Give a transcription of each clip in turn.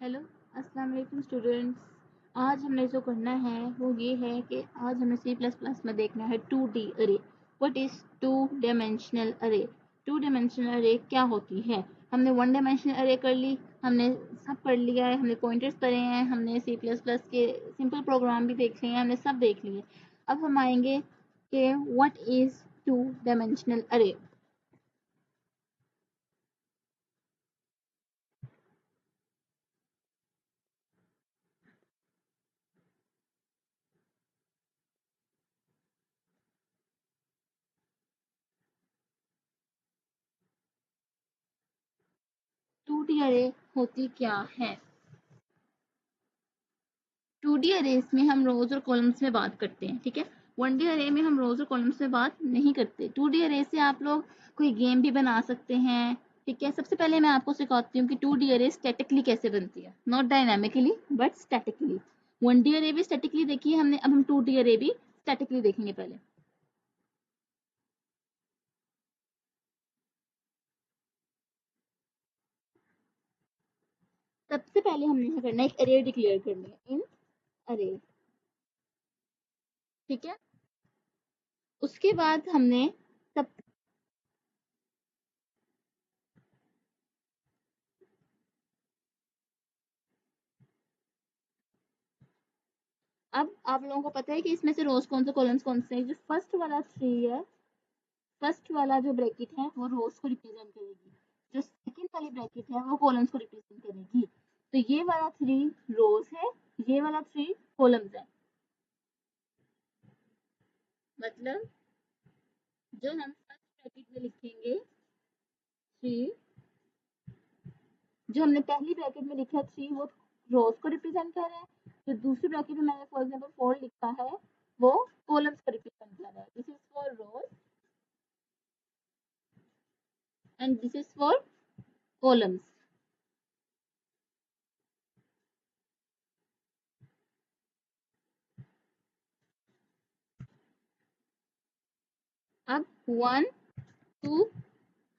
Hello, अस्सलाम वालेकुम students. आज हमने जो करना है वो ये है कि आज हमें सी प्लस प्लस में देखना है 2D अरे। व्हाट इज़ टू डायमेंशनल अरे? टू डायमेंशनल अरे क्या होती है? हमने वन डायमेंशनल अरे कर ली, हमने सब कर लिया है, हमने पॉइंटर्स पढ़े हैं, हमने सी प्लस प्लस के सिंपल प्रोग्राम भी देख लिए हैं, हमने सब देख लिए। अब हम आएंगे कि व्हाट इज़ टू डायमेंशनल अरे। 2D अरे होती क्या है? 2D अरेज में हम रोज और कॉलम्स में बात करते हैं, ठीक है। 1D अरे में हम रोज और कॉलम्स में बात नहीं करते। 2D अरे से आप लोग कोई गेम भी बना सकते हैं, ठीक है। सबसे पहले मैं आपको सिखाती हूँ कि 2D अरे स्टैटिकली कैसे बनती है, not dynamically but statically. 1D अरे भी स्टैटिकली देखी है हमने, अब हम 2D अरे भी स्टैटिकली देखेंगे। पहले सबसे पहले हमने क्या करना है, एक अरे डिक्लेयर करनी है, इन अरे, ठीक है। उसके बाद हमने सब, अब आप लोगों को पता है कि इसमें से रोज कौन से कॉलम्स कौन से हैं। जो फर्स्ट वाला थ्री है, फर्स्ट वाला जो ब्रैकेट है वो रोज को रिप्रेजेंट करेगी, जो सेकंड वाली ब्रैकेट है वो कॉलम्स को रिप्रेजेंट करेगी। तो ये वाला थ्री रोज है, ये वाला थ्री कॉलम्स है। मतलब जो हम फर्स्ट ब्रैकेट में लिखेंगे थ्री, जो हमने पहली ब्रैकेट में लिखा थ्री वो रोज को रिप्रेजेंट कर रहा है। जो दूसरी ब्रैकेट में मैंने फॉर एग्जांपल फोर लिखा है वो कॉलम्स को रिप्रेजेंट कर रहा है। This is for rows and this is for columns. अब वन टू,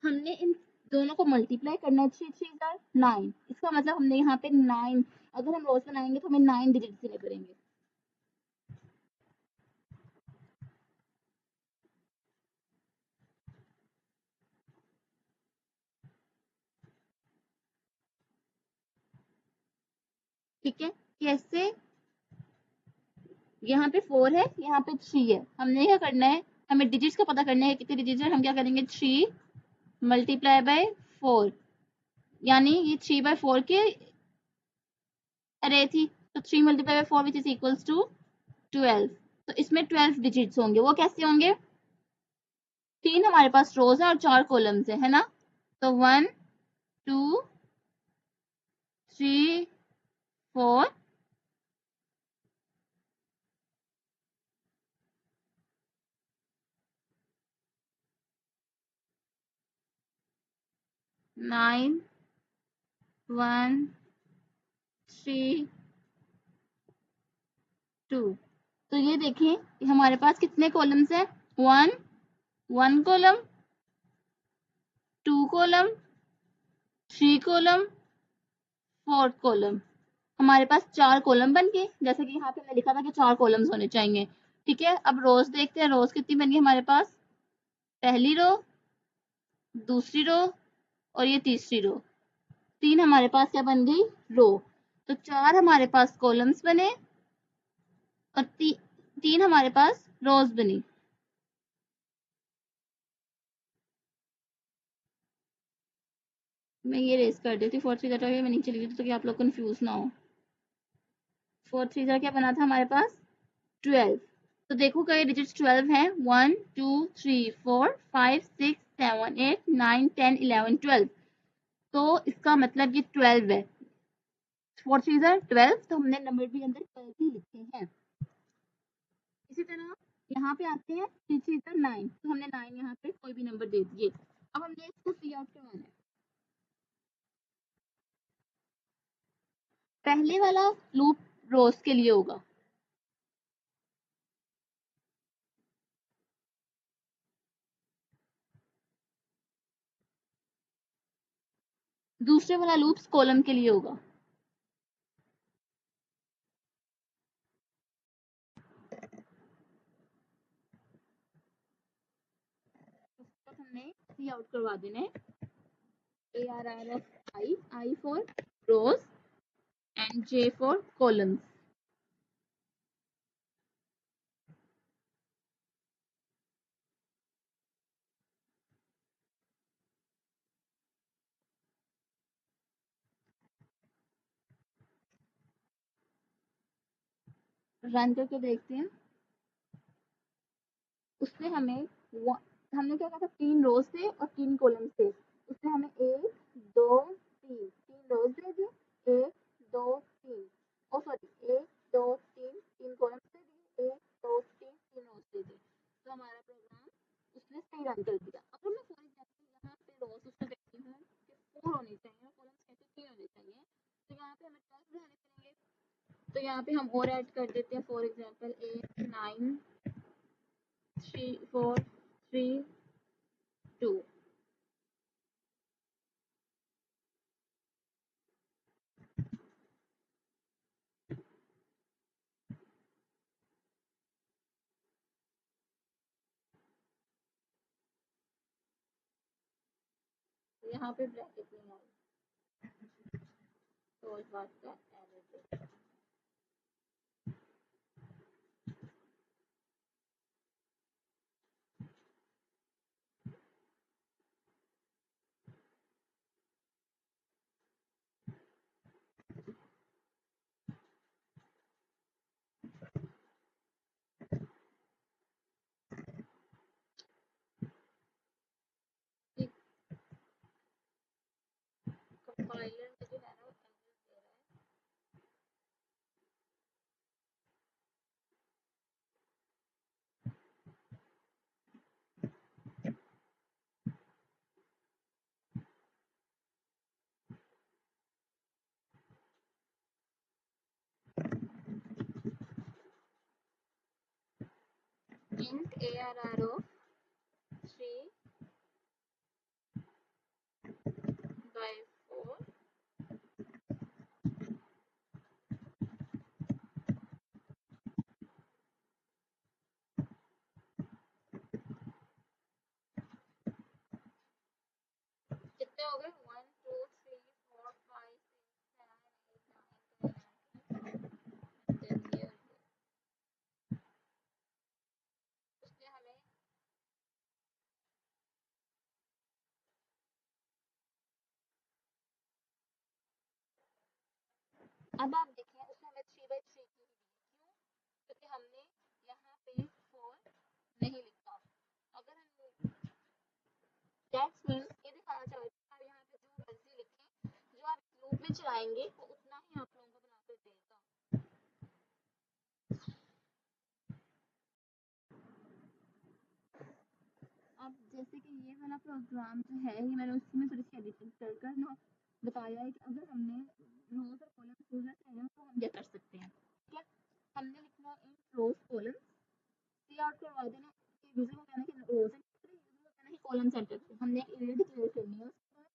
हमने इन दोनों को मल्टीप्लाई करना है। थ्री थ्री जार नाइन, इसका मतलब हमने यहाँ पे नाइन, अगर हम रोज बनाएंगे तो हमें नाइन डिजिट से करेंगे। ठीक है, कैसे? यहाँ पे फोर है, यहाँ पे थ्री है, हमने क्या करना है, हमें डिजिट्स का पता करना है कितने डिजिट है। हम क्या करेंगे, थ्री मल्टीप्लाई बाय फोर, यानी ये थ्री बाय फोर की अरे थी, तो three multiply by four which is equals to 12। तो इसमें 12 डिजिट्स होंगे। वो कैसे होंगे, तीन हमारे पास रोज है और चार कॉलम्स है ना। तो one two three four, nine, one, three, two. तो ये देखें हमारे पास कितने कॉलम्स है, one, one column, two column, three column, fourth column. हमारे पास चार कॉलम बन गए, जैसे कि यहाँ पे मैंने लिखा था कि चार कॉलम्स होने चाहिए। ठीक है, अब रोज देखते हैं, रोज कितनी बन गई हमारे पास, पहली रो, दूसरी रो और ये तीसरी रो। तीन हमारे पास क्या बन गई, रो। तो चार हमारे पास कॉलम्स बने और तीन हमारे पास रोज बनी। मैं ये रेस कर देती हूँ, फोर थ्री ज़ा मैं नीचे लिख देती हूँ ताकि आप लोग कंफ्यूज ना हो। फोर थ्री ज़ा क्या बना था हमारे पास, 12। तो देखो क्या डिजिट्स 12 हैं, 1 2 3 4 5 6 7 8 9 10 11 12। तो इसका मतलब ये 12 है। फोर थ्री ज़ा 12, तो हमने नंबर भी अंदर 12 ही लिखे हैं। इसी तरह यहाँ पे आते हैं थ्री थ्री ज़ा 9, तो हमने 9 यहाँ पे कोई भी नंबर दे दिए। अब हमने इसको सी आउट करवाना है। पहले वाला लूप रोज के लिए होगा, दूसरे वाला लूप्स कॉलम के लिए होगा। सी आउट करवा देना है। ARR of I for rows and J for columns. Run करके देखते हैं। उसने हमें हमने क्या कहा था, 3 रोज थे और 3 कॉलम थे। उसने हमें 1 2 3 रोज दे दी, 1 2 3 ओ सॉरी 1 2 3 कॉलम दे दी, 1 2 3 रोज दे दी। तो हमारा प्रोग्राम उसने सही रन कर दिया। अगर मैं फॉर एग्जाम्पल यहाँ पे रोज उसमें देखती हूँ कि 4 होनी चाहिए और कॉलम्स कहते हैं 3 होने चाहिए, तो यहाँ पे हमें 12 बढ़ाने पड़ेंगे। तो यहाँ पे हम और ऐड कर देते हैं, फॉर एग्जाम्पल 8 9 3 4 3 2। यहाँ पे ब्रैकेट नहीं आई तो उस बात का एरर है। कंपाइलर में जो है ना वो एरर दे रहा है। int ARR of 3 by 4 कितने हो गए, 1 2 3 4 5 6 7 8 9 10 11 उसने हमें अब आप देखिए उसने हमें 3 by 3 की दी। क्यों? क्योंकि हमने यहाँ पे 4 नहीं लिखा। अगर हम दैट्स मीन्स ये दिखाना चाहते हैं आप यहाँ पे जो मर्जी लिखें, जो आप लूप में चलाएंगे वो उतना ही आप लोगों को बना कर देगा। अब जैसे कि ये वाला प्रोग्राम जो है ये मैंने उसमें थोड़ी सी एडिटिंग कर कर ना बताया है कि अगर हमने रोज और कॉलम यूजर चाहिए तो हम क्या कर सकते हैं। ठीक है, हमने लिखना इन रोज कॉलम सी आउट करवा देना कि यूजर को कहना कि रोज एंटर करें, यूजर को कहना कि कॉलम एंटर करें। हमने एक एरिया डिक्लेयर करनी है उसके बाद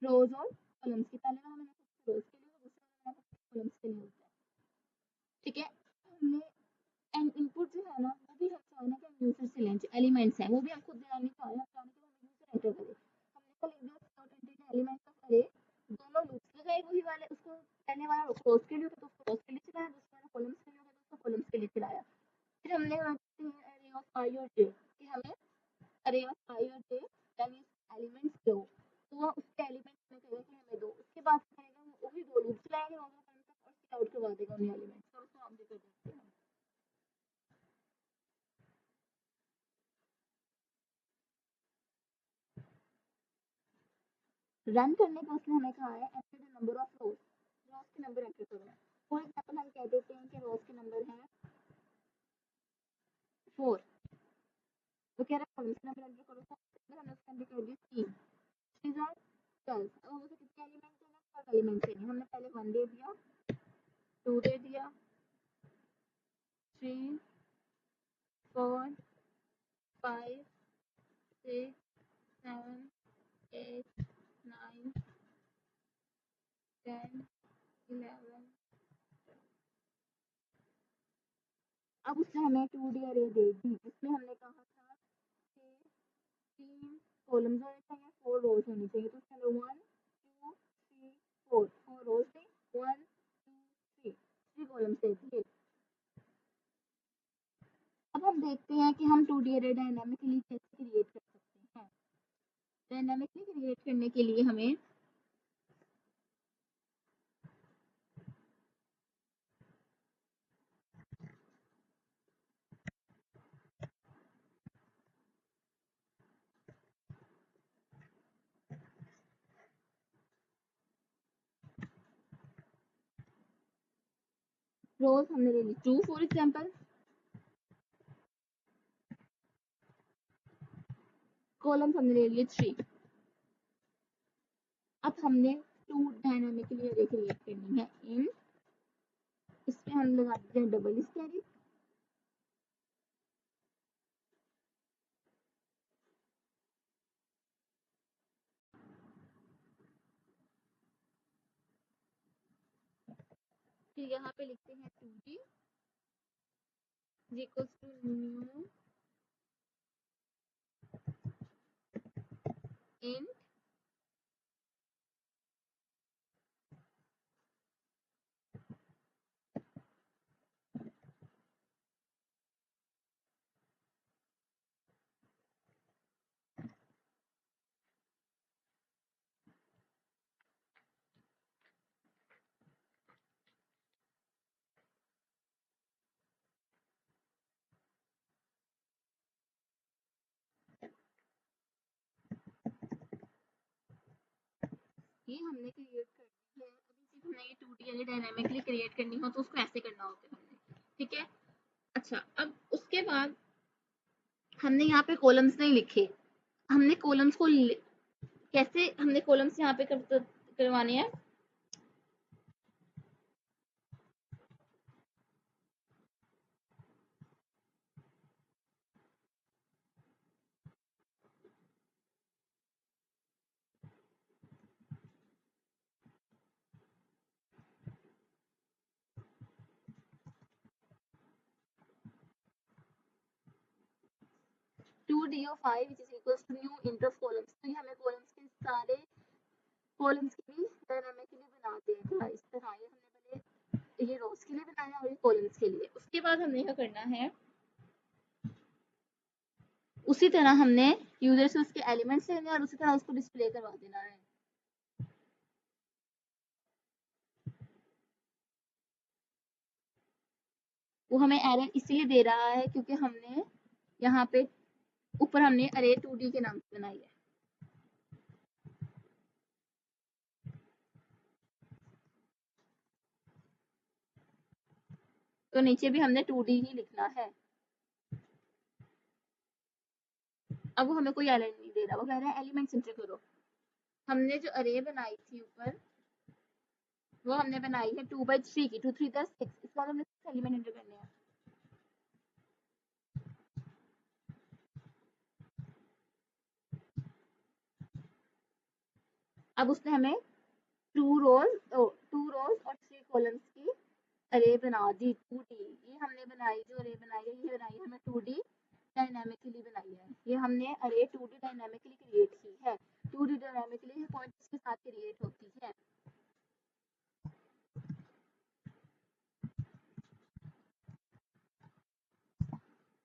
रोज और कॉलम्स की। पहले मैंने रोज के लिए, दूसरे मैंने कॉलम्स के लिए होता है। ठीक है, हमने एंड इनपुट जो है ना वो भी हम चाहे ना कि हम यूजर से लें, एलिमेंट्स हैं वो भी हम खुद नहीं चाहे, हम चाहे कि हम यूजर एंटर करें। हमने तो लिख दिया डॉट एंटिटी एलिमेंट्स ऑफ अरे, दोनों लूप्स लगाए वही वाले, उसको पहले वाला रोज के लिए तो उसको रोज के लिए चलाया, दूसरा वाला कॉलम्स के लिए तो उसको कॉलम्स के लिए चलाया। फिर हमने अरे ऑफ आई और जे कि हमें अरे ऑफ आई और जे दैट मींस एलिमेंट्स दो, तो वो उसके एलिमेंट्स में कहेगा कि हमें दो। उसके बाद कहेगा वो भी दो लूप्स चलाएगा और फिर आउट करवा देगा उन एलिमेंट्स और उसको हम भी कर देते हैं। रन करने का उसने हमें कहा है enter the number of rose, rose के नंबर एंटर करो। फॉर एग्जांपल हम कह देते हैं कि रोज के नंबर है 4, वो कह रहा है कॉलम्स के नंबर एंटर करो। फोर हमने उसके अंदर कर दी 3, 3 आर 12। अब हमें कितने एलिमेंट देना है, 12 एलिमेंट देने। हमने पहले 1 दे दिया, 2 दे दिया, 3 4 5 6 7 8 9 10 11। अब उसने हमें 2D अरे दे दी जिसमें हमने कहा था कि कॉलम्स होने चाहिए, 4 रोज होनी चाहिए। तो चलो 1 2 3 4 4 रोज थे, 1 2 3 कॉलम्स दे दिए। अब हम देखते हैं कि हम 2D अरे डायनामिकली कैसे क्रिएट कर सकते हैं। डायनामिकली क्रिएट करने के लिए हमें रोज हमने ले ली 2 फॉर एग्जांपल, कॉलम्स हमने ले लिए 3। अब हमने 2 डायनामिकली अरे क्रिएट करनी है इन, इसमें हम लगा देते हैं डबल स्टैटिक, फिर यहाँ पे लिखते हैं 2D equals to new in ये हमने क्रिएट कर दी है। अभी सिर्फ हमने ये 2D यानी डायनामिकली क्रिएट करनी हो तो उसको ऐसे करना होता है हमने, ठीक है। अच्छा, अब उसके बाद हमने यहाँ पे कॉलम्स नहीं लिखे, हमने कॉलम्स को कैसे हमने कॉलम्स यहाँ पे करवाने हैं। 2D of I which is equals to new int of columns। तो ये हमें कॉलम्स के सारे कॉलम्स की भी डायनामिकली बनाते हैं इस तरह। ये हमने पहले ये रोज के लिए बनाया और ये कॉलम्स के लिए। उसके बाद हमने क्या करना है, उसी तरह हमने यूजर से उसके एलिमेंट्स लेने और उसी तरह उसको डिस्प्ले करवा देना है। वो हमें एरर इसलिए दे रहा है क्योंकि हमने यहाँ पे ऊपर हमने अरे 2D के नाम से बनाई है। तो नीचे भी हमने 2D ही लिखना है। अब वो हमें कोई एरर नहीं दे रहा, वो कह रहा है एलिमेंट्स एंटर करो। हमने जो अरे बनाई थी ऊपर वो हमने बनाई है 2 by 3 की, 2 3 10 6। इसके बाद हमने 6 एलिमेंट एंटर करने हैं। अब उसने हमें 2 रोज और 3 कॉलम्स की अरे बना दी 2D। ये हमने बनाई जो अरे बनाई है, ये बनाई हमें 2D डायनामिकली बनाई है। ये हमने अरे 2D डायनामिकली क्रिएट की है। 2D डायनामिकली पॉइंट्स के साथ क्रिएट होती है।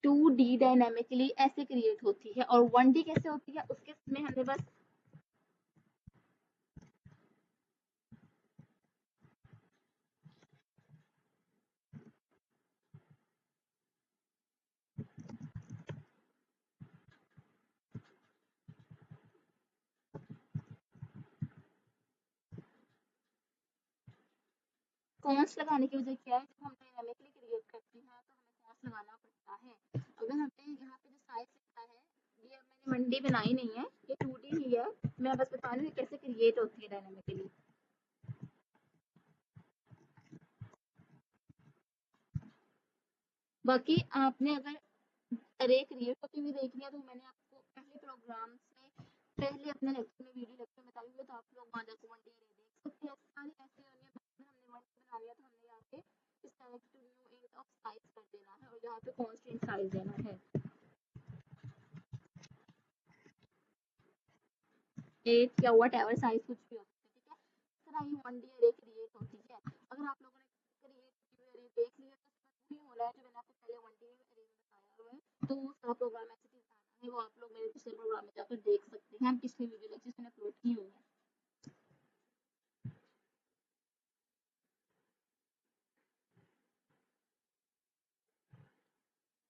2D डायनामिकली ऐसे क्रिएट होती है और 1D कैसे होती है उसके में हमें बस कॉन्स लगाने की वजह क्या है, जब हम डायनामिकली क्रिएट करते हैं तो हमें कॉन्स लगाना पड़ता है। अगर हमने यहाँ पे जो साइज लिखा है ये मैंने 1D बनाई नहीं है, ये 2D ही है। मैं बस बता रही हूँ कैसे क्रिएट होती है डायनामिकली। बाकी आपने अगर अरे क्रिएट होती हुई देखनी है तो मैंने आपको पहले प्रोग्राम्स में पहले अपने लेक्चर में वीडियो लेक्चर में बताई हुई, तो आप लोग वहाँ जाकर 1D अरे देख सकते हैं। सारी ऐसे हमने 1D बना लिया तो हमने यहाँ पे इस तरह to new int of size कर देना है और यहाँ पे कांस्टेंट साइज देना है। 8 या वट एवर साइज कुछ भी हो सकता है, ठीक है। इस तरह ये 1D अरे क्रिएट होती है। अगर आप लोगों ने क्रिएट अरे देख लिया तो उसमें वही हो रहा है जो मैंने आपको पहले 1D अरे में बताया हुआ है। तो उसका प्रोग्राम ऐसे डिजाइन है, वो आप लोग मेरे पिछले प्रोग्राम में जाकर देख सकते हैं, हम पिछले वीडियो लेक्चर्स में अपलोड की हुई है।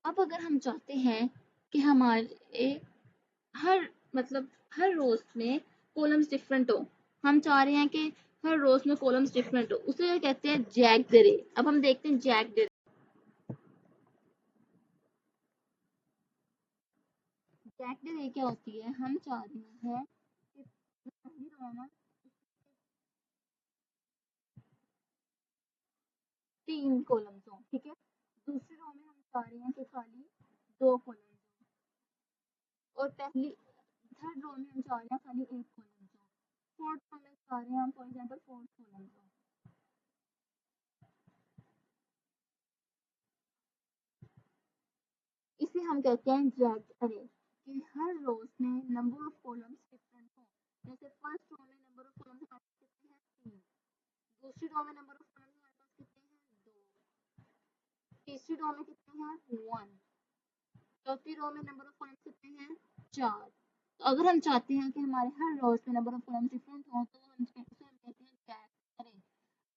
अब अगर हम चाहते हैं कि हमारे हर मतलब हर रोज में कॉलम्स डिफरेंट हो, हम चाह रहे हैं कि हर रोज में कॉलम्स डिफरेंट हो, उसे कहते हैं जैक्ड अरे। अब हम देखते हैं जैक्ड अरे। जैक्ड अरे क्या होती है, हम चाह रहे हैं कि पहली रो है ना 3 कॉलम्स हो, ठीक है। दूसरी रो में हम चाह रहे हैं कि खाली 2 कॉलम्स हो, और पहली थर्ड रो में हम चाह रहे हैं खाली 1 कॉलम्स हो, फोर्थ रो में चाह रहे हैं हम फॉर एग्जांपल 4 कॉलम्स हो। इसे हम कहते हैं जैक्ड अरे, कि हर रोज में नंबर ऑफ कॉलम्स डिफरेंट हो। जैसे फर्स्ट रो में नंबर ऑफ कॉलम्स हमारे पास कितने हैं 3, दूसरी रो में नंबर ऑफ कॉलम्स हमारे पास कितने हैं 2, तीसरी रो में कितने हैं 1, चौथी रो में नंबर ऑफ कॉलम्स कितने हैं 4। तो अगर हम चाहते हैं कि हमारे हर रोज में नंबर ऑफ कॉलम्स डिफरेंट हो तो उसे हम कहते हैं जैक्ड अरे।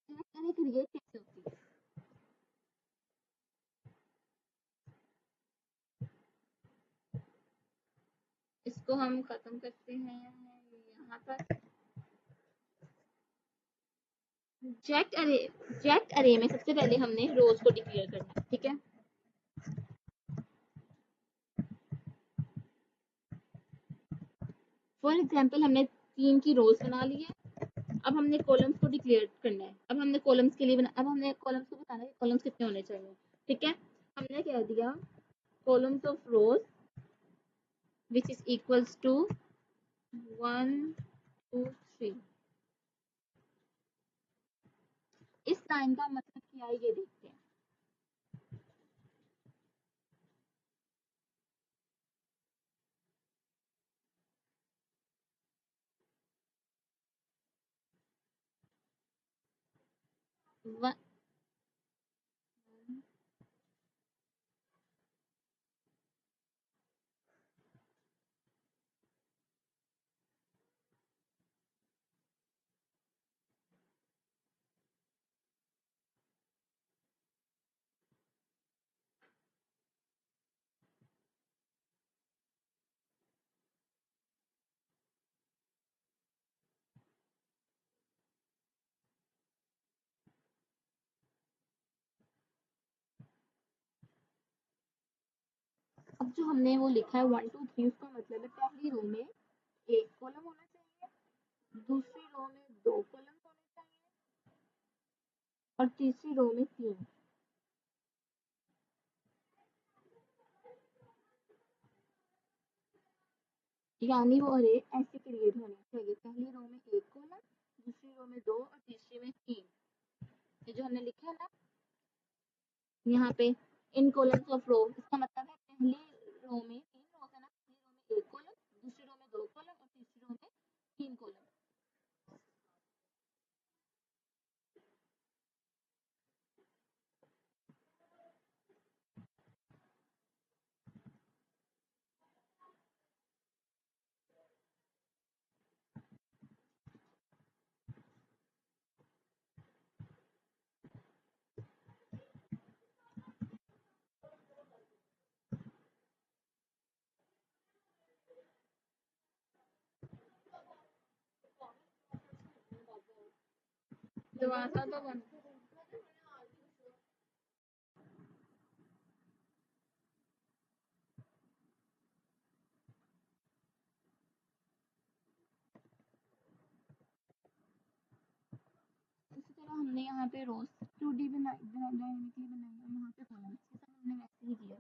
जैक्ड अरे क्रिएट कैसे होती है, इसको हम खत्म करते हैं यहाँ पर। जैक्ट अरे में सबसे पहले हमने रोज को डिक्लेयर करना है, ठीक है। फॉर एग्जाम्पल हमने 3 की रोज बना ली है। अब हमने कॉलम्स को डिक्लेयर करना है। अब हमने कॉलम्स के लिए अब हमने कॉलम्स को बताना है कॉलम्स कितने होने चाहिए, ठीक है। हमने कह दिया columns of rows which is equals to 1 2 3। इस लाइन का मतलब क्या है ये देखते हैं। अब जो हमने वो लिखा है 1 2 3, उसका मतलब है पहली रो में 1 कॉलम होना चाहिए, दूसरी रो में 2 कॉलम होने चाहिए, और तीसरी रो में 3। यानी वो अरे ऐसे क्रिएट होनी चाहिए, पहली रो में 1 कॉलम, दूसरी रो में 2 और तीसरी में 3। ये जो हमने लिखा है ना यहाँ पे इन कॉलम्स ऑफ रो, इसका मतलब है पहली रो में 3 रोज है ना, पहली रो में 1 कॉलम, दूसरी रो में 2 कॉलम और तीसरी रो में 3 कॉलम। दरवाजा तो बंद। इसी तरह हमने यहाँ पे रोज 2D डायनेमिकली बनाई और यहाँ पे कॉलम्स, ये सब हमने वैसे ही किया।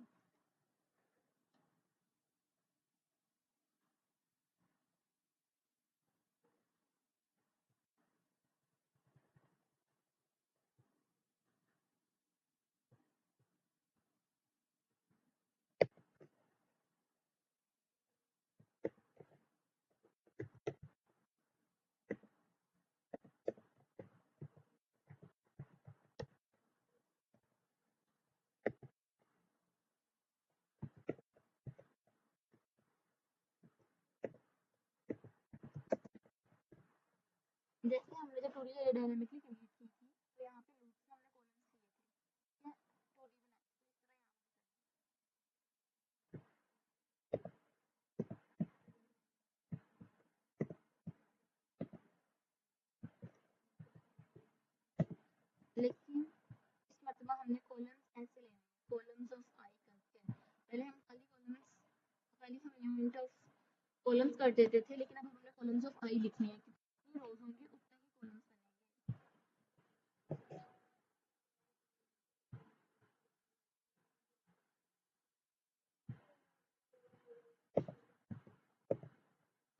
जैसे हमने जब 2D डायनामिकली क्रिएट की थी तो यहाँ पे लूप्स में हमने कॉलम्स लिए थे, ठीक है, 2D बनाए तो इस तरह यहाँ पे, लेकिन इस मरतबा हमने कॉलम्स ऐसे लेने हैं, कॉलम्स ऑफ आई करके। पहले हम खाली हम यूनिट ऑफ कॉलम्स कर देते थे, लेकिन अब हमने कॉलम्स ऑफ आई लिखनी है, कितनी रोज होंगी उतने ही कॉलम्स बनेंगे।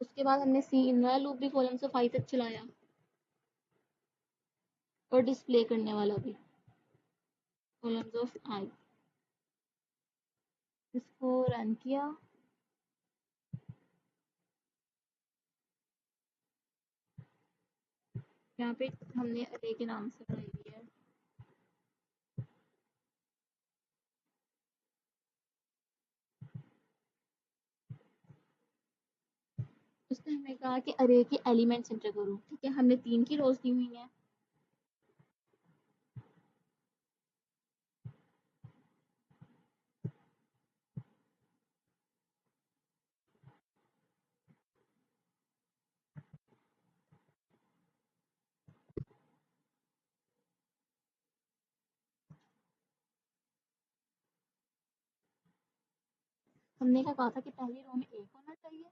उसके बाद हमने सी इन वाला लूप भी कॉलम्स ऑफ आई तक चलाया और डिस्प्ले करने वाला भी कॉलम्स ऑफ आई। इसको रन किया, यहाँ पे हमने अरे के नाम से बनाई हुई है। उसने हमें कहा कि अरे के एलिमेंट्स एंटर करो, ठीक है, हमने 3 की रोज दी हुई है। हमने क्या कहा था कि पहली रो में 1 होना चाहिए,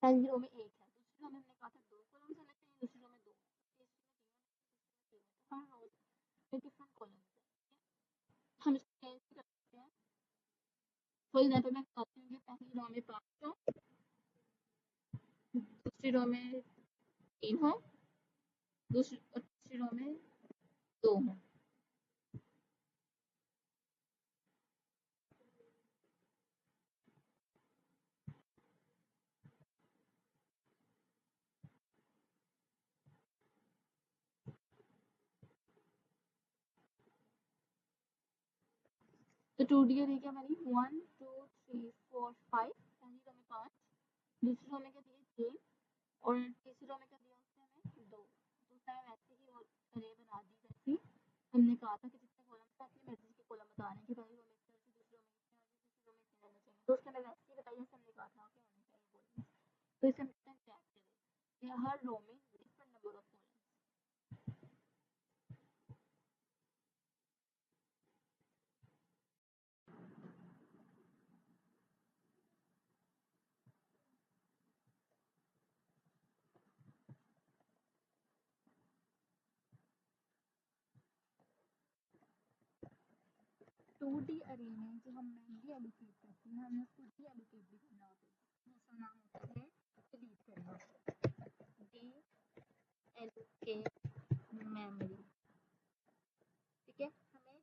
पहली रो में 1 है, दूसरी रो में हमने कहा था 2 कॉलम्स होने चाहिए, दूसरी रो में 2, तीसरी में 3 होने चाहिए, तीसरी में 3, तो हर रो में डिफरेंट कॉलम्स है। हम इसको चेंज भी कर सकते हैं। फॉर एग्जाम्पल मैं कहती हूँ कि पहली रो में 5 हो, दूसरी रो में 3 हो, तीसरी रो में 2 हो। तो 2D अरे क्या बनी, 1 2 3 4 5, पहली रो में 5, दूसरी रो में क्या दिए 3, और तीसरी रो में क्या दिया उसने हमें 2। तो उसने हमें वैसे ही वो अरे बना दी जैसी हमने कहा था कि जितने कॉलम्स अपनी मर्जी के कॉलम बता रहे हैं कि पहली रो में इतने होने चाहिए, दूसरी रो में इतने होने चाहिए, तीसरी रो में इतने होने चाहिए, तो उसने हमें वैसे ही बताया जैसे हमने कहा था कि होने चाहिए कॉलम्स। तो इसे हम चेक करें, हर रो में different number of columns. 2D अरे में जो हम मेमोरी एलोकेट करते हैं, हमें उसको डी एलोकेट भी करना होता है, दूसरा नाम होता है डिलीट करना, डी एलोकेट मेमोरी, ठीक है। हमें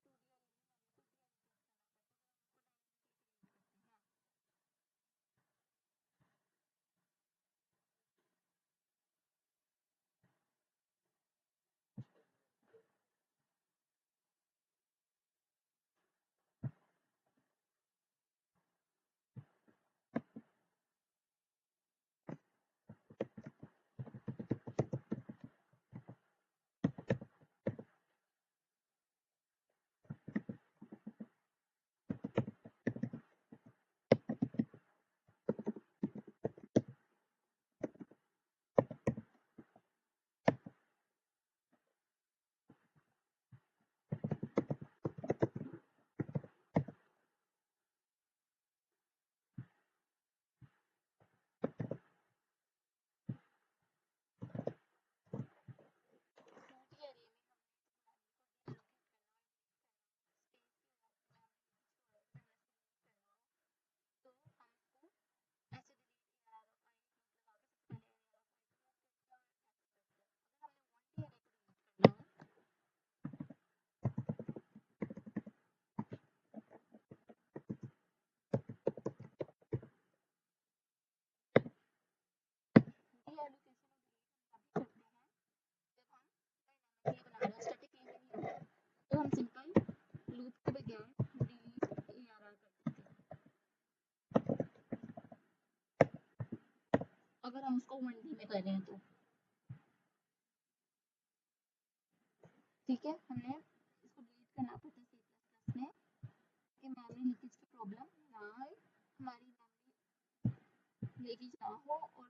2D एलोकेशन करते हैं जब हम ये बना रहे हैं स्टैटिक ये नहीं है, तो हम सिंपल लूप के बगैर डिलीट ARR कर देते हैं अगर हम उसको 1D में कर रहे हैं तो। ठीक है, हमने इसको डिलीट करना पड़ता है सी प्लस प्लस में कि मेमोरी लीकेज की प्रॉब्लम ना आए, हमारी मेमोरी लीकेज ना हो और